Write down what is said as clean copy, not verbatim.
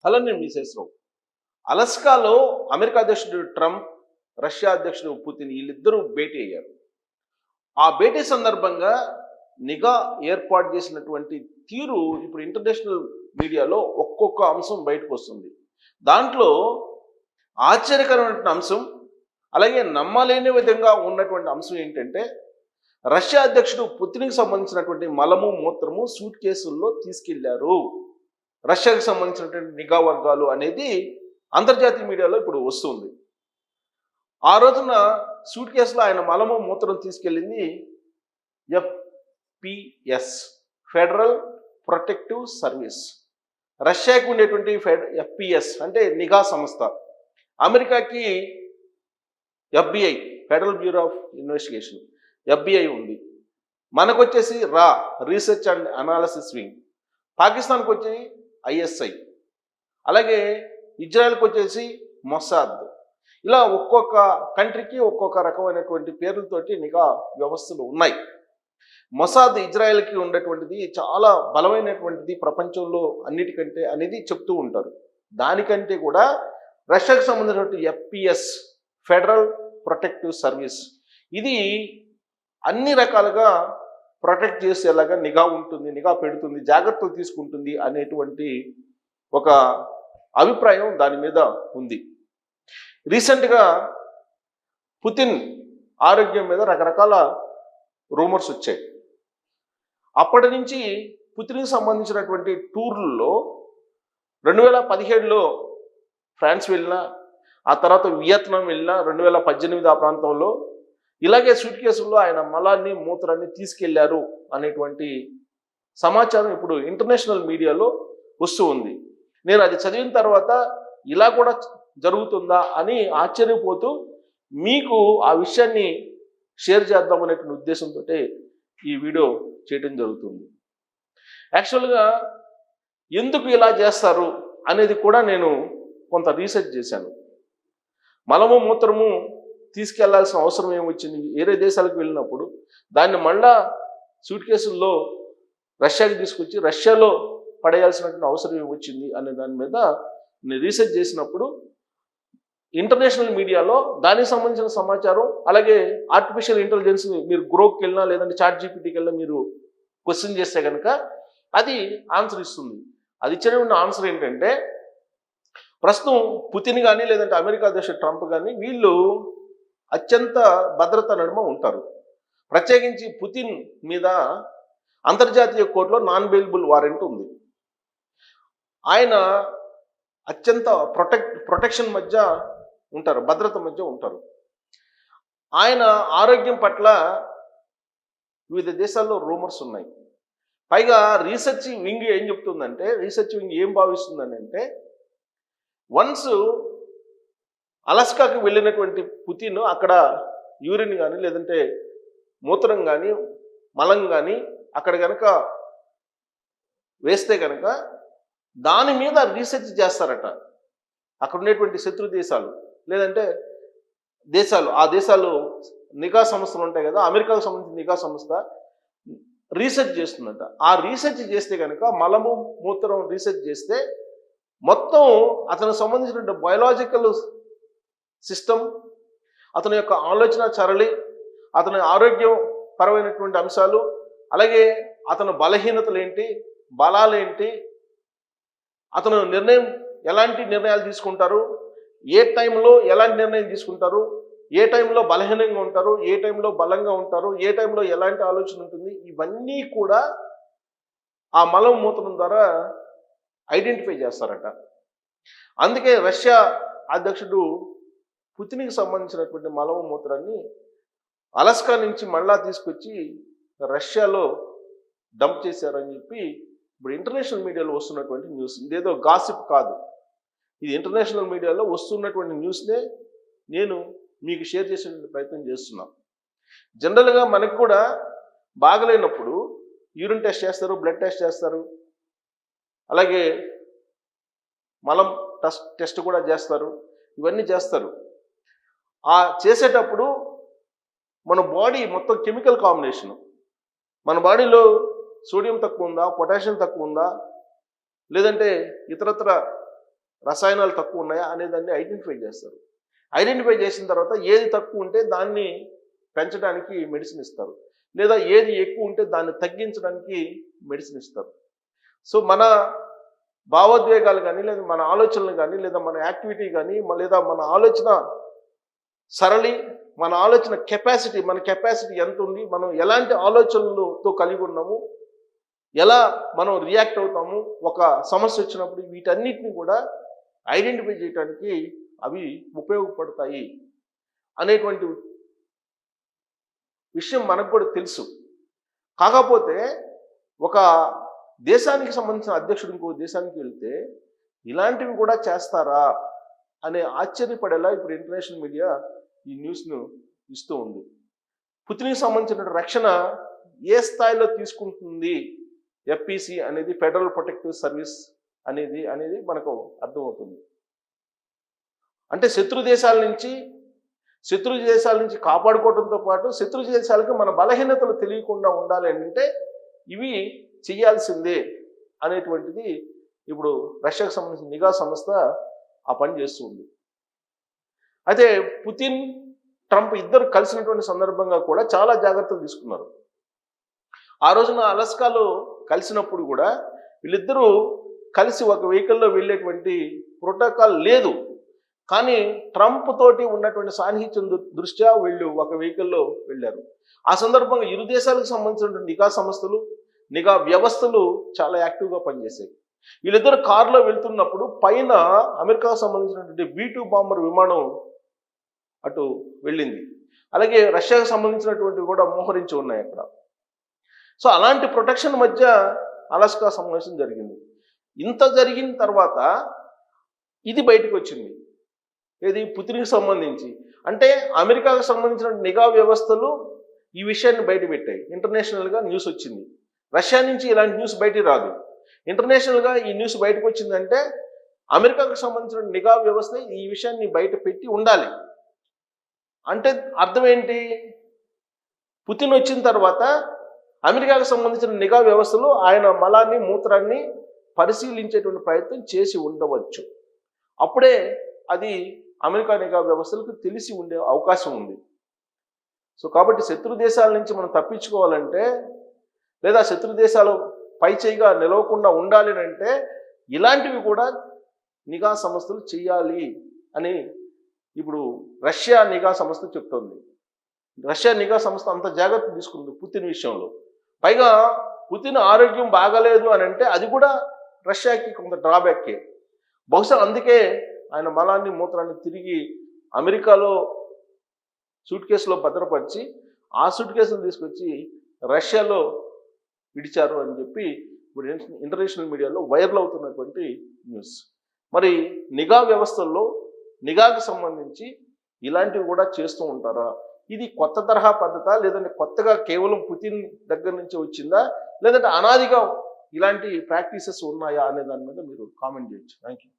Hello, నేను విశేషరావు. అలస్కాలో America అధ్యక్షుడు Trump, Russia అధ్యక్షుడు పుతిన్ వీళ్ళిద్దరూ భేటీ అయ్యారు. ఆ భేటీ సందర్భంగా నిఘా ఏర్పాటు చేసినటువంటి తీరు ఇప్పుడు ఇంటర్నేషనల్ మీడియాలో ఒక్కొక్క అంశం బయటకు వస్తుంది. దాంట్లో ఆశ్చర్యకరమైన అంశం, అలాగే నమ్మలేని విధంగా ఉన్నటువంటి అంశం ఏంటంటే, రష్యా అధ్యక్షుడు పుతిన్కి సంబంధించినటువంటి మలము మూత్రము సూట్ కేసుల్లో తీసుకెళ్లారు రష్యాకి సంబంధించినటువంటి నిఘా వర్గాలు అనేది అంతర్జాతీయ మీడియాలో ఇప్పుడు వస్తుంది. ఆ రోజున సూట్ కేసులో ఆయన మలము మూత్రం తీసుకెళ్ళింది ఎఫ్పిఎస్, ఫెడరల్ ప్రొటెక్టివ్ సర్వీస్. రష్యాకి ఉండేటువంటి ఎఫ్పిఎస్ అంటే నిఘా సంస్థ, అమెరికాకి FBI, federal bureau of investigation, FBI ఉంది. మనకు వచ్చేసి రీసెర్చ్ అండ్ అనాలిసిస్ వింగ్, పాకిస్తాన్కి వచ్చి ఐఎస్ఐ, అలాగే ఇజ్రాయెల్కి వచ్చేసి మొసాద్. ఇలా ఒక్కొక్క కంట్రీకి ఒక్కొక్క రకమైనటువంటి పేర్లతోటి నిఘా వ్యవస్థలు ఉన్నాయి. మొసాద్ ఇజ్రాయెల్కి ఉండేటువంటిది చాలా బలమైనటువంటిది ప్రపంచంలో అన్నిటికంటే అనేది చెప్తూ ఉంటారు. దానికంటే కూడా రష్యాకు సంబంధించినటువంటి ఎఫ్పిఎస్, ఫెడరల్ ప్రొటెక్టివ్ సర్వీస్, ఇది అన్ని రకాలుగా ప్రొటెక్ట్ చేసేలాగా నిఘా ఉంటుంది, నిఘా పెడుతుంది, జాగ్రత్తలు తీసుకుంటుంది అనేటువంటి ఒక అభిప్రాయం దాని మీద ఉంది. రీసెంట్గా పుతిన్ ఆరోగ్యం మీద రకరకాల రూమర్స్ వచ్చాయి. అప్పటి నుంచి పుతిన్కి సంబంధించినటువంటి టూర్లలో 2017లో ఫ్రాన్స్ వెళ్ళినా, ఆ తర్వాత వియత్నాం వెళ్ళినా, 2018 ఆ ప్రాంతంలో ఇలాగే సూట్ కేసుల్లో ఆయన మలాన్ని మూత్రాన్ని తీసుకెళ్లారు అనేటువంటి సమాచారం ఇప్పుడు ఇంటర్నేషనల్ మీడియాలో వస్తూ ఉంది. నేను అది చదివిన తర్వాత ఇలా కూడా జరుగుతుందా అని ఆశ్చర్యపోతూ మీకు ఆ విషయాన్ని షేర్ చేద్దామనేటువంటి ఉద్దేశంతో ఈ వీడియో చేయడం జరుగుతుంది. యాక్చువల్గా ఎందుకు ఇలా చేస్తారు అనేది కూడా నేను కొంత రీసెర్చ్ చేశాను. మలము మూత్రము తీసుకెళ్లాల్సిన అవసరం ఏమొచ్చింది? వేరే దేశాలకు వెళ్ళినప్పుడు దాన్ని మళ్ళా సూట్ కేసుల్లో రష్యాకి తీసుకొచ్చి రష్యాలో పడేయాల్సినటువంటి అవసరం ఏమొచ్చింది అనే దాని మీద నేను రీసెర్చ్ చేసినప్పుడు ఇంటర్నేషనల్ మీడియాలో దానికి సంబంధించిన సమాచారం, అలాగే ఆర్టిఫిషియల్ ఇంటెలిజెన్స్ మీరు గ్రోక్కి వెళ్ళినా లేదంటే చాట్ జీపీటీకి వెళ్ళినా మీరు క్వశ్చన్ చేస్తే కనుక అది ఆన్సర్ ఇస్తుంది. అది ఇచ్చిన ఆన్సర్ ఏంటంటే, ప్రస్తుతం పుతిన్ కానీ లేదంటే అమెరికా అధ్యక్షుడు ట్రంప్ కానీ వీళ్ళు అత్యంత భద్రత నడుమ ఉంటారు. ప్రత్యేకించి పుతిన్ మీద అంతర్జాతీయ కోర్టులో నాన్ బెయిలబుల్ వారెంట్ ఉంది. ఆయన అత్యంత ప్రొటెక్షన్ మధ్య ఉంటారు, భద్రత మధ్య ఉంటారు. ఆయన ఆరోగ్యం పట్ల వివిధ దేశాల్లో రూమర్స్ ఉన్నాయి. పైగా రీసెర్చ్ వింగ్ ఏం చెప్తుందంటే, రీసెర్చ్ వింగ్ ఏం భావిస్తుందని అంటే, వన్స్ అలస్కాకి వెళ్ళినటువంటి పుతిన్ అక్కడ యూరిన్ కానీ లేదంటే మూత్రం కానీ మలం కానీ అక్కడ కనుక వేస్తే కనుక దాని మీద రీసెర్చ్ చేస్తారట. అక్కడ ఉండేటువంటి శత్రు దేశాలు లేదంటే దేశాలు, ఆ దేశాలు నిఘా సంస్థలు ఉంటాయి కదా, అమెరికాకు సంబంధించిన నిఘా సంస్థ రీసెర్చ్ చేస్తుందట. ఆ రీసెర్చ్ చేస్తే కనుక మలము మూత్రం రీసెర్చ్ చేస్తే మొత్తం అతనికి సంబంధించిన బయోలాజికల్ సిస్టమ్, అతని యొక్క ఆలోచన సరళి, అతని ఆరోగ్యపరమైనటువంటి అంశాలు, అలాగే అతని బలహీనతలు ఏంటి, బలాలేంటి, అతను ఎలాంటి నిర్ణయాలు తీసుకుంటారు, ఏ టైంలో ఎలాంటి నిర్ణయం తీసుకుంటారు, ఏ టైంలో బలహీనంగా ఉంటారు, ఏ టైంలో బలంగా ఉంటారు, ఏ టైంలో ఎలాంటి ఆలోచన ఉంటుంది, ఇవన్నీ కూడా ఆ మలం మూత్రం ద్వారా ఐడెంటిఫై చేస్తారట. అందుకే రష్యా అధ్యక్షుడు పుతిన్కి సంబంధించినటువంటి మలము మూత్రాన్ని అలస్కా నుంచి మళ్ళా తీసుకొచ్చి రష్యాలో డంప్ చేశారని చెప్పి ఇప్పుడు ఇంటర్నేషనల్ మీడియాలో వస్తున్నటువంటి న్యూస్. ఇదేదో గాసిప్ కాదు, ఇది ఇంటర్నేషనల్ మీడియాలో వస్తున్నటువంటి న్యూస్నే నేను మీకు షేర్ చేసే ప్రయత్నం చేస్తున్నాను. జనరల్గా మనకు కూడా బాగలేనప్పుడు యూరిన్ టెస్ట్ చేస్తారు, బ్లడ్ టెస్ట్ చేస్తారు, అలాగే మలం టెస్ట్ కూడా చేస్తారు, ఇవన్నీ చేస్తారు. ఆ చేసేటప్పుడు మన బాడీ మొత్తం కెమికల్ కాంబినేషను, మన బాడీలో సోడియం తక్కువ ఉందా, పొటాషియం తక్కువ ఉందా, లేదంటే ఇతరత్ర రసాయనాలు తక్కువ ఉన్నాయా అనేదాన్ని ఐడెంటిఫై చేస్తారు. ఐడెంటిఫై చేసిన తర్వాత ఏది తక్కువ ఉంటే దాన్ని పెంచడానికి మెడిసిన్ ఇస్తారు, లేదా ఏది ఎక్కువ ఉంటే దాన్ని తగ్గించడానికి మెడిసిన్ ఇస్తారు. సో మన భావోద్వేగాలు కానీ, లేదా మన ఆలోచనలు కానీ, లేదా మన యాక్టివిటీ కానీ, లేదా మన ఆలోచన సరళి, మన ఆలోచన కెపాసిటీ, మన కెపాసిటీ ఎంత ఉంది, మనం ఎలాంటి ఆలోచనలతో కలిగి ఉన్నాము, ఎలా మనం రియాక్ట్ అవుతాము ఒక సమస్య వచ్చినప్పుడు, వీటన్నిటిని కూడా ఐడెంటిఫై చేయడానికి అవి ఉపయోగపడతాయి అనేటువంటి విషయం మనకు కూడా తెలుసు. కాకపోతే ఒక దేశానికి సంబంధించిన అధ్యక్షుడు ఇంకో దేశానికి వెళ్తే ఇలాంటివి కూడా చేస్తారా అనే ఆశ్చర్యపడేలా ఇప్పుడు ఇంటర్నేషనల్ మీడియా ఈ న్యూస్ను ఇస్తూ ఉంది. పుతిన్కి సంబంధించిన రక్షణ ఏ స్థాయిలో తీసుకుంటుంది ఎఫ్పిసి అనేది, ఫెడరల్ ప్రొటెక్టివ్ సర్వీస్ అనేది మనకు అర్థమవుతుంది. అంటే శత్రు దేశాల నుంచి కాపాడుకోవడంతో పాటు శత్రు దేశాలకు మన బలహీనతలు తెలియకుండా ఉండాలి అంటే ఇవి చేయాల్సిందే అనేటువంటిది ఇప్పుడు రష్యాకు సంబంధించిన నిఘా సంస్థ ఆ పని చేస్తూ ఉంది. అయితే పుతిన్, ట్రంప్ ఇద్దరు కలిసినటువంటి సందర్భంగా కూడా చాలా జాగ్రత్తలు తీసుకున్నారు. ఆ రోజున అలస్కాలో కలిసినప్పుడు కూడా వీళ్ళిద్దరూ కలిసి ఒక వెహికల్లో వెళ్ళేటువంటి ప్రోటోకాల్ లేదు. కానీ ట్రంప్ తోటి ఉన్నటువంటి సాన్నిహిత్యం దృష్ట్యా వీళ్ళు ఒక వెహికల్లో వెళ్ళారు. ఆ సందర్భంగా ఇరు దేశాలకు సంబంధించినటువంటి నిఘా సంస్థలు, నిఘా వ్యవస్థలు చాలా యాక్టివ్గా పనిచేసాయి. వీళ్ళిద్దరు కారులో వెళ్తున్నప్పుడు పైన అమెరికాకు సంబంధించినటువంటి B-2 బాంబర్ విమానం అటు వెళ్ళింది. అలాగే రష్యాకు సంబంధించినటువంటివి కూడా మోహరించి ఉన్నాయి అక్కడ. సో అలాంటి ప్రొటెక్షన్ మధ్య అలస్కా సమావేశం జరిగింది. ఇంత జరిగిన తర్వాత ఇది బయటకు వచ్చింది. ఏది పుతిన్కి సంబంధించి అంటే అమెరికాకు సంబంధించిన నిఘా వ్యవస్థలు ఈ విషయాన్ని బయటపెట్టాయి. ఇంటర్నేషనల్గా న్యూస్ వచ్చింది. రష్యా నుంచి ఇలాంటి న్యూస్ బయటికి రాదు. ఇంటర్నేషనల్గా ఈ న్యూస్ బయటకు వచ్చిందంటే అమెరికాకు సంబంధించిన నిఘా వ్యవస్థ ఈ విషయాన్ని బయట పెట్టి ఉండాలి. అంటే అర్థం ఏంటి? పుతిన్ వచ్చిన తర్వాత అమెరికాకు సంబంధించిన నిఘా వ్యవస్థలు ఆయన మలాన్ని, మూత్రాన్ని పరిశీలించేటువంటి ప్రయత్నం చేసి ఉండవచ్చు. అప్పుడే అది అమెరికా నిఘా వ్యవస్థలకు తెలిసి ఉండే అవకాశం ఉంది. సో కాబట్టి శత్రు దేశాల నుంచి మనం తప్పించుకోవాలంటే, లేదా శత్రు దేశాలు పై చేయిగా నిలవకుండా ఉండాలి అంటే ఇలాంటివి కూడా నిఘా సంస్థలు చేయాలి అని ఇప్పుడు రష్యా నిఘా సంస్థ చెప్తోంది. రష్యా నిఘా సంస్థ అంత జాగ్రత్త తీసుకుంది పుతిన్ విషయంలో. పైగా పుతిన్ ఆరోగ్యం బాగాలేదు అని అంటే అది కూడా రష్యాకి కొంత డ్రాబ్యాకే. బహుశా అందుకే ఆయన మలాన్ని, మూత్రాన్ని తిరిగి అమెరికాలో సూట్ కేసులో భద్రపరిచి ఆ సూట్ కేసులు తీసుకొచ్చి రష్యాలో విడిచారు అని చెప్పి ఇప్పుడు ఇంటర్నేషనల్ మీడియాలో వైరల్ అవుతున్నటువంటి న్యూస్. మరి నిఘా వ్యవస్థల్లో నిఘాకు సంబంధించి ఇలాంటివి కూడా చేస్తూ ఉంటారా? ఇది కొత్త తరహా పద్ధత, లేదంటే కొత్తగా కేవలం పుతిన్ దగ్గర నుంచి వచ్చిందా, లేదంటే అనాదిగా ఇలాంటి ప్రాక్టీసెస్ ఉన్నాయా అనే దాని మీద మీరు కామెంట్ చేయొచ్చు. Thank you.